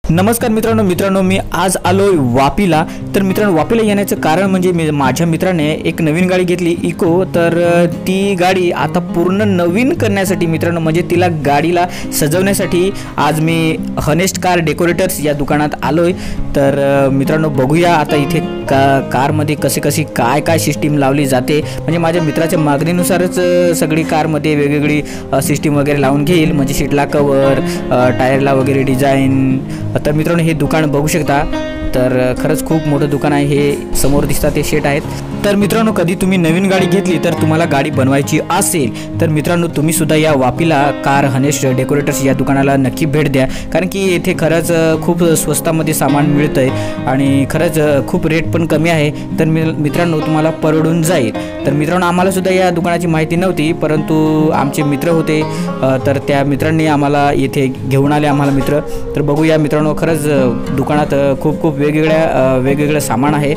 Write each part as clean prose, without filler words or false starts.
नमस्कार मित्रांनो मी आज आलोय वापीला। तर मित्रांनो वापीला येण्याचं कारण म्हणजे माझ्या मित्राने एक नवीन गाडी घेतली इको। तर ती गाडी आता पूर्ण नवीन करण्यासाठी मित्रांनो म्हणजे तिला गाडीला सजवण्यासाठी आज मी हनेस्ट कार डेकोरेटर्स या दुकानात आलोय। तर मित्रांनो बघूया आता इथे कारमध्ये कशी काय सिस्टीम लावली जाते। म्हणजे माझ्या मित्राच्या मागणीनुसारच सगळी कारमध्ये वेगवेगळी सिस्टीम वगैरे लावून घेईल, म्हणजे सीटला कवर, टायरला वगैरे डिझाईन। तर मित्रांनो हे दुकान बघू शकता। तर खरंच खूप मोठं दुकान आहे हे। समोर दिसतात ते शेट आहेत। तर मित्रांनो कधी तुम्ही नवीन गाडी घेतली तर तुम्हाला गाडी बनवायची असेल तर मित्रांनो तुम्ही सुद्धा या वापीला कार हनेस्ट डेकोरेटर्स या दुकानाला नक्की भेट द्या, कारण की येथे खरंच खूप स्वस्तामध्ये सामान मिळतंय आणि खरंच खूप रेट पण कमी आहे। तर मित्रांनो तुम्हाला परवडून जाईल। तर मित्रांनो आम्हाला सुद्धा या दुकानाची माहिती नव्हती, परंतु आमचे मित्र होते तर त्या मित्रांनी आम्हाला येथे घेऊन आले आम्हाला मित्र। तर बघूया मित्रांनो खरंच दुकानात खूप वेगवेगळं सामान आहे।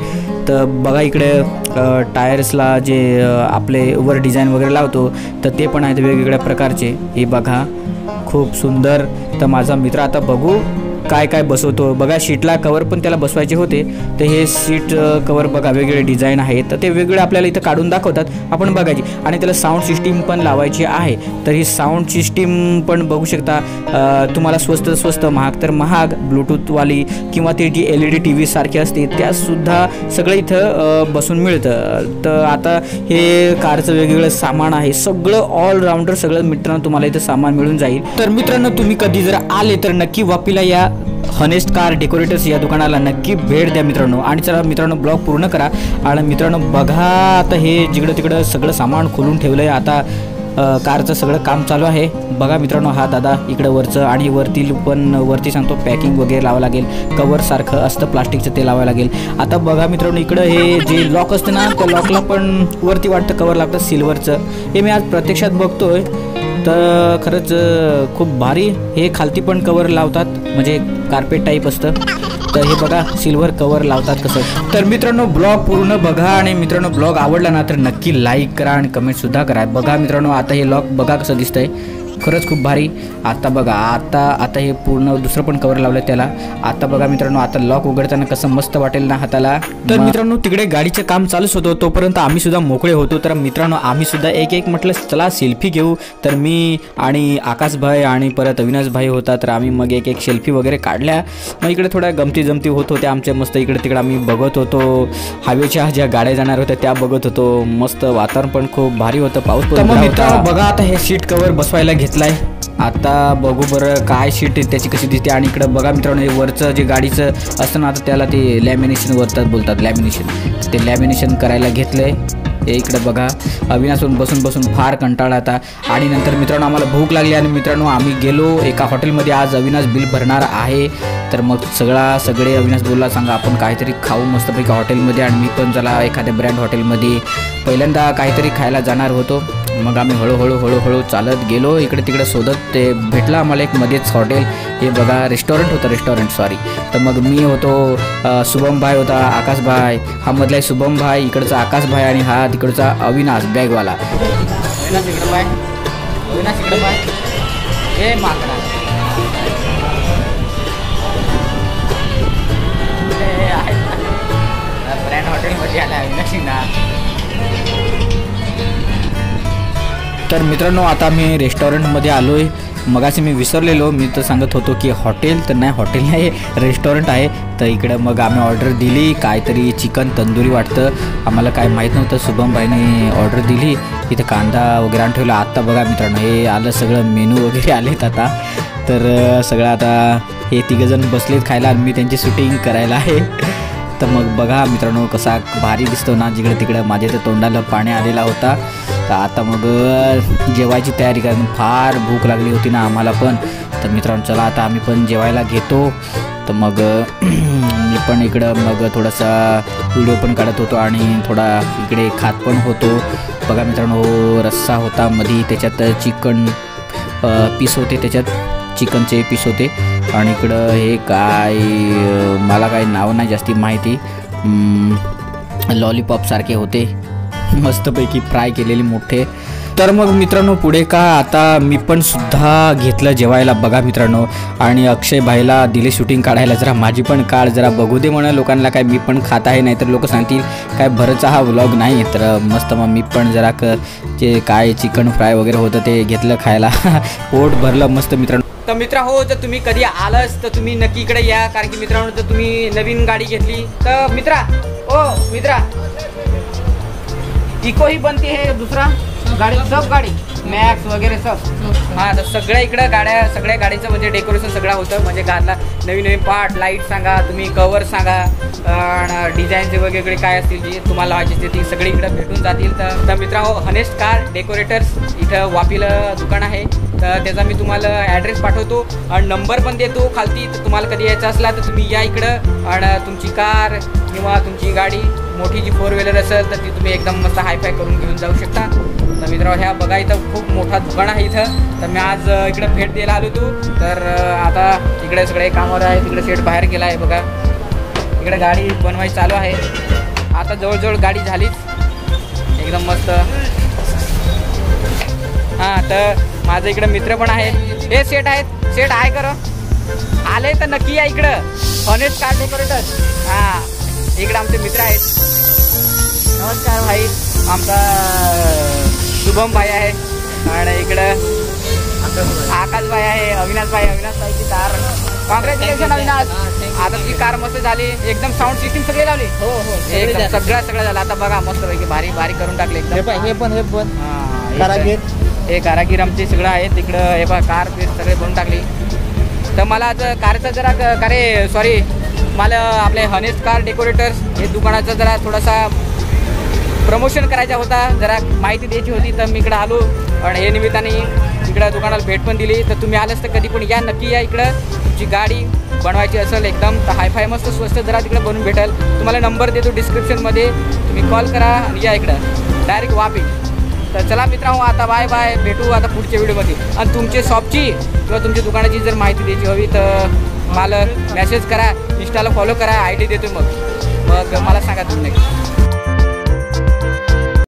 तर बघा इकडे टायर्सला जे आपले वर डिझाईन वगैरे लावतो तर ते पण आहेत वेगवेगळ्या प्रकारचे। हे बघा खूप सुंदर। तर माझा मित्र आता बघू काय बसवतो। बघा सीटला कवर पण त्याला बसवायचे होते, तर हे सीट कवर बघा वेगवेगळे डिझाईन आहेत। तर ते वेगवेगळे आपल्याला इथं काढून दाखवतात, आपण बघायची। आणि त्याला साऊंड सिस्टीम पण लावायची आहे। तर ही साऊंड सिस्टीम पण बघू शकता। तुम्हाला स्वस्त महाग तर महाग ब्लूटूथवाली किंवा ते जी LED TV सारखी असते त्यासुद्धा सगळं इथं बसून मिळतं। तर आता हे कारचं वेगवेगळं सामान आहे, सगळं ऑलराऊंडर सगळं मित्रांनो तुम्हाला इथं सामान मिळून जाईल। तर मित्रांनो तुम्ही कधी जर आले तर नक्की वापीला या हनेस्ट कार डेकोरेटर्स या दुकानाला नक्की भेट द्या मित्रांनो। आणि चला मित्रांनो ब्लॉग पूर्ण करा। आणि मित्रांनो बघा आता हे जिकडं तिकडं सगळं सामान खोलून ठेवलंय। आता कारचं सगळं काम चालू आहे। बघा मित्रांनो हा दादा इकडं वरचं, आणि वरती सांगतो पॅकिंग वगैरे लावावं लागेल, कवर सारखं असतं प्लास्टिकचं ते लावावं लागेल। आता बघा मित्रांनो इकडं हे जे लॉक असतं ना त्या लॉकला पण वरती वाटतं कवर लागतं सिल्वरचं। हे मी आज प्रत्यक्षात बघतोय तर खरंच खूप भारी। हे खालती पण कवर लावतात, म्हणजे कार्पेट टाईप असतं। तर हे बघा सिल्वर कवर लावतात कसं। तर मित्रांनो ब्लॉग पूर्ण बघा, आणि मित्रांनो ब्लॉग आवडला ना तर नक्की लाईक करा आणि कमेंटसुद्धा करा। बघा मित्रांनो आता हे लॉक बघा कसं दिसतंय, खरंच खूप भारी। आता बघा आता हे पूर्ण दुसरं पण कवर लावलं त्याला। आता बघा मित्रांनो आता लॉक उघडताना कसं मस्त वाटेल ना हाताला। तर मित्रांनो तिकडे गाडीचं काम चालूच होतं, तोपर्यंत आम्ही सुद्धा मोकळे होतो। तर मित्रांनो आम्ही सुद्धा एक म्हटलं चला सेल्फी घेऊ। तर मी आणि आकाश भाई आणि परत अविनाश भाई होता, तर आम्ही मग एक सेल्फी वगैरे काढल्या। मग इकडे थोड्या गमती होत होत्या आमच्या मस्त। इकडे तिकडे आम्ही बघत होतो, हायवेच्या ज्या गाड्या जाणार होत्या त्या बघत होतो। मस्त वातावरण पण खूप भारी होतं, पाऊस पण मित्रांनो बघा आता हे सीट कवर बसवायला घेतलाय। आता बघू बरं काय सीट त्याची कशी दिसते। आणि इकडं बघा मित्रांनो हे वरचं जे गाडीचं असतं ना आता त्याला ते लॅमिनेशन बोलतात लॅमिनेशन, ते लॅमिनेशन करायला घेतलंय। हे इकडे बघा अविनाश बसून फार कंटाळा आता। आणि नंतर मित्रांनो आम्हाला भूक लागली आणि मित्रांनो आम्ही गेलो एका हॉटेलमध्ये। आज अविनाश बिल भरणार आहे, तर मग सगळे अविनाश बोलला सांगा आपण काहीतरी खाऊ मस्तपैकी हॉटेलमध्ये। आणि मी पण चला एखाद्या ब्रँड हॉटेलमध्ये पहिल्यांदा काहीतरी खायला जाणार होतो। मग आम्ही हळूहळू चालत गेलो इकडे तिकडे शोधत। ते भेटलं आम्हाला एक मध्येच हॉटेल। हे बघा रेस्टॉरंट सॉरी। तर मग मी होतो, शुभम भाई होता, आकाश भाई हा मधला आहे शुभम भाई, इकडचा आकाश भाई आणि हा तिकडचा अविनाश बॅगवाला। ब्रँड हॉटेलमध्ये आला अविनाश ना। तर मित्रांनो आता मी रेस्टॉरंटमध्ये आलोय। मगाशी मी विसरलेलो, मी तर सांगत होतो की हॉटेल नाही रेस्टॉरंट आहे। तर इकडं मग आम्ही ऑर्डर दिली काहीतरी चिकन तंदुरी वाटतं, आम्हाला काय माहीत नव्हतं। शुभमभाईने ऑर्डर दिली, इथं कांदा वगैरे आणून ठेवला। आत्ता बघा मित्रांनो हे आलं सगळं मेनू वगैरे आलेत आता। तर सगळं आता हे तिघंजण बसलेत खायला आणि मी त्यांची शूटिंग करायला आहे। तर मग बघा मित्रांनो कसा भारी दिसतो ना, जिकडे तिकडं माझ्या तर तोंडाला पाणी आलेला होता। तर आता मग जेवायची तयारी करून फार भूक लागली होती ना आम्हाला पण। तर मित्रांनो चला आता आम्ही पण जेवायला घेतो। तर मग मी पण इकडं मग थोडासा व्हिडिओ पण काढत होतो आणि थोडा इकडे खात पण होतो। बघा मित्रांनो रस्सा होता मध्ये, त्याच्यात चिकन पीस होते, त्याच्यात चिकनचे पीस होते। आणि इकडं हे काय मला काही नाव नाही जास्ती माहिती, लॉलीपॉप सारखे होते मस्तपैकी फ्राय केलेले मोठे। तर मग मित्रांनो पुढे का आता मी पण सुद्धा घेतलं जेवायला बघा मित्रांनो, आणि अक्षय भाईला दिले शूटिंग काढायला, जरा माझी पण काढ जरा बघू दे म्हणा लोकांना, काय मी पण खात आहे, नाही तर लोक सांगतील काय भरचा हा व्लॉग नाही. तर मस्त मग मी पण जरा जे काय चिकन फ्राय वगैरे होतं ते घेतलं खायला पोट भरलं मस्त मित्रांनो. तर मित्र हो, जर तुम्ही कधी आलास तर तुम्ही नक्की इकडे या, कारण की मित्रांनो जर तुम्ही नवीन गाडी घेतली तर मित्रा इको ही बनती है, दूसरा गाड़ी सब गाड़ी मॅक्स वगैरे सब. हां, तर सगळ्या इकडं गाड्या, सगळ्या गाडीचं म्हणजे डेकोरेशन सगळं होतं. म्हणजे गाडीला नवीन नवीन पार्ट, लाईट सांगा तुम्ही, कवर सांगा, डिझाईनचे वगैरे काय असतील जी तुम्हाला व्हायची ती सगळी इकडं भेटून जातील. तर मित्रांनो हनेस्ट कार डेकोरेटर्स इथं वापीला दुकान आहे. तर त्याचा मी तुम्हाला ॲड्रेस पाठवतो आणि नंबर पण देतो खालती. तर तुम्हाला कधी यायचं असला तर तुम्ही या इकडं, आणि तुमची कार किंवा तुमची गाडी मोठी जी 4 व्हीलर असेल तर ती तुम्ही एकदम मस्त हायफाय करून घेऊन जाऊ शकता. तर मित्रांनो ह्या बघा इथं खूप मोठा दुकान आहे इथं. तर मी आज इकडे भेट द्यायला आलो तू. तर आता इकडे सगळे कामावर आहे, तिकडे सेट बाहेर गेला आहे बघा. इकडे गाडी बनवायची चालू आहे, आता जवळजवळ गाडी झालीच एकदम मस्त. हां, तर माझं इकडं मित्र पण आहे, हे सेट आहेत, सेट आहे करा आले तर नक्की या इकडं, हनेस्ट कार डेकोरेटर. हां, इकडे आमचे मित्र आहेत. नमस्कार भाई, आमचा शुभम भाई आहे, आणि इकडं आकाश भाई आहे, अविनाश भाईची कार. कॉंग्रॅच्युलेशन अविनाश, आता तुझी कार मस्त झाली एकदम. साऊंड सिस्टीम सगळी लावली. हो एकदम सगळं झालं. आता बघा मस्त पैकी भारी भारी करून टाकले एकदम. हे पण हे कारागीर आमचे सगळं आहे तिकडं. हे बघा कार सगळे बनवून टाकली. तर मला आता कारचं जरा सॉरी मला आपले हनेस्ट कार डेकोरेटर्स हे दुकानाचं जरा थोडासा प्रमोशन करायचा होता, जरा माहिती द्यायची होती. तर मी इकडं आलो आणि हे निमित्ताने इकडं दुकानाला भेट पण दिली. तर तुम्ही आलास तर कधी पण या, नक्की या इकडं. तुमची गाडी बनवायची असेल एकदम तर हायफाय मस्त स्वस्त जरा तिकडं बनवून भेटेल. तुम्हाला नंबर देतो डिस्क्रिप्शनमध्ये, तुम्ही कॉल करा आणि या इकडं डायरेक्ट वापी. तर चला मित्रांनो आता बाय बाय, भेटू आता पुढच्या व्हिडिओमध्ये. आणि तुमच्या शॉपची किंवा तुमच्या दुकानाची जर माहिती द्यायची हवी तर मला मेसेज करा, इंस्टाला फॉलो करा, ID देतो. मग मला सांगा तुम्ही.